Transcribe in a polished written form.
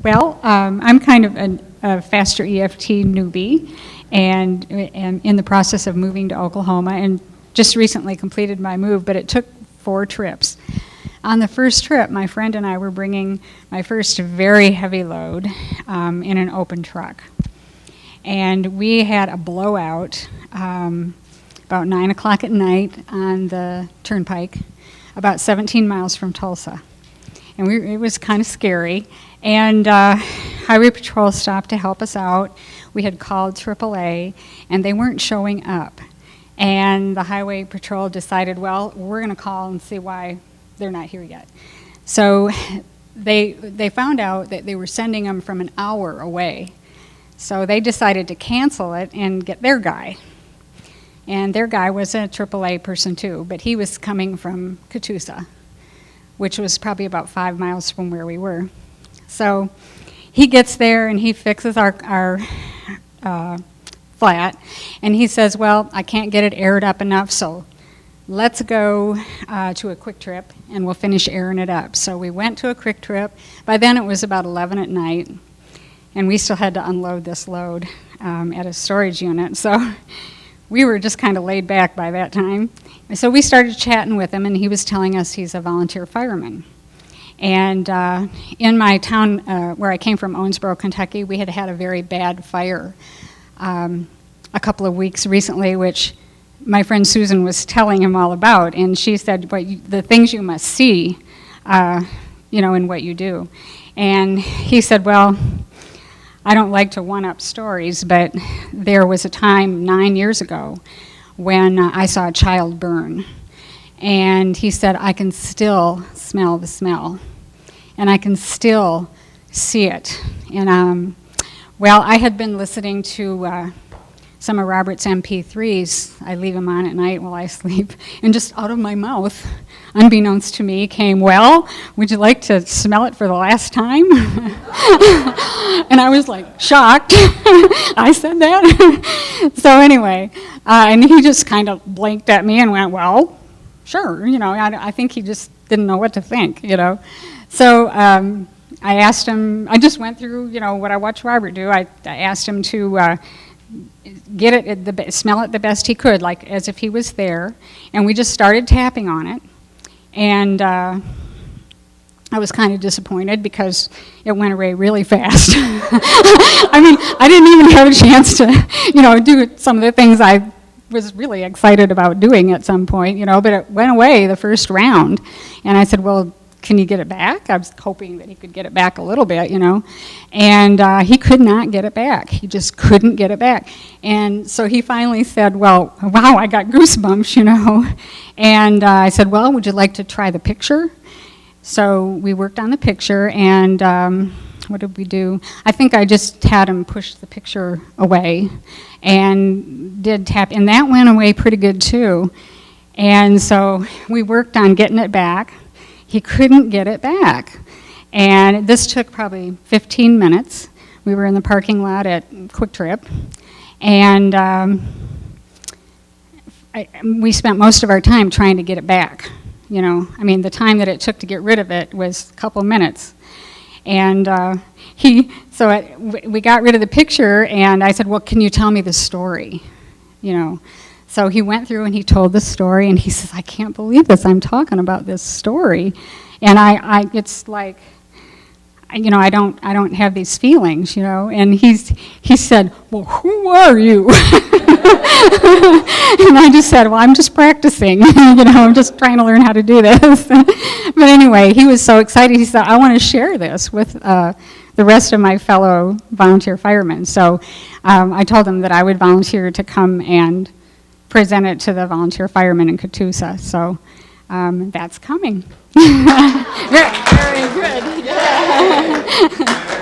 Well, I'm kind of a Faster EFT newbie, and in the process of moving to Oklahoma, and just recently completed my move, but it took 4 trips. On the first trip, my friend and I were bringing my first very heavy load in an open truck. And we had a blowout about 9 o'clock at night on the turnpike, about 17 miles from Tulsa. And it was kind of scary. And Highway Patrol stopped to help us out. We had called AAA, and they weren't showing up. And the Highway Patrol decided, well, we're going to call and see why they're not here yet. So they found out that they were sending them from an hour away. So they decided to cancel it and get their guy. And their guy was a AAA person too, but he was coming from Catoosa, which was probably about 5 miles from where we were. So he gets there and he fixes our flat, and he says, well, I can't get it aired up enough, so let's go to a quick trip and we'll finish airing it up. So we went to a quick trip. By then it was about 11 at night, and we still had to unload this load at a storage unit. So we were just kind of laid back by that time. So we started chatting with him, and he was telling us he's a volunteer fireman. And in my town where I came from, Owensboro, Kentucky, we had had a very bad fire a couple of weeks recently, which my friend Susan was telling him all about. And she said, well, the things you must see, in what you do. And he said, well, I don't like to one-up stories, but there was a time 9 years ago when I saw a child burn. And he said, I can still smell the smell, and I can still see it. And well, I had been listening to some of Robert's MP3s. I leave them on at night while I sleep, and just out of my mouth, unbeknownst to me, came, well, would you like to smell it for the last time? And I was like shocked. I said that. So anyway, and he just kind of blinked at me and went, well, sure, I think he just didn't know what to think, So I asked him, I just went through, what I watched Robert do. I asked him to get it, smell it the best he could, like as if he was there. And we just started tapping on it. And I was kind of disappointed because it went away really fast. I mean, I didn't even have a chance to, do some of the things I was really excited about doing at some point, but it went away the first round. And I said, well, can you get it back? I was hoping that he could get it back a little bit, and he could not get it back. He just couldn't get it back. And so he finally said, well, wow, I got goosebumps, And I said, well, would you like to try the picture? So we worked on the picture, and what did we do? I think I just had him push the picture away and did tap, and that went away pretty good too. And so we worked on getting it back. He couldn't get it back. And this took probably 15 minutes. We were in the parking lot at Quick Trip, and we spent most of our time trying to get it back. The time that it took to get rid of it was a couple minutes. And we got rid of the picture, and I said, well, can you tell me the story? So he went through and he told the story, and he says, I can't believe this, I'm talking about this story. And it's like, I don't have these feelings, and he said, well, who are you? And I just said, well, I'm just practicing, I'm just trying to learn how to do this. But anyway, he was so excited, he said, I want to share this with the rest of my fellow volunteer firemen. So I told him that I would volunteer to come and present it to the volunteer firemen in Catoosa. So that's coming. Very good. Yeah.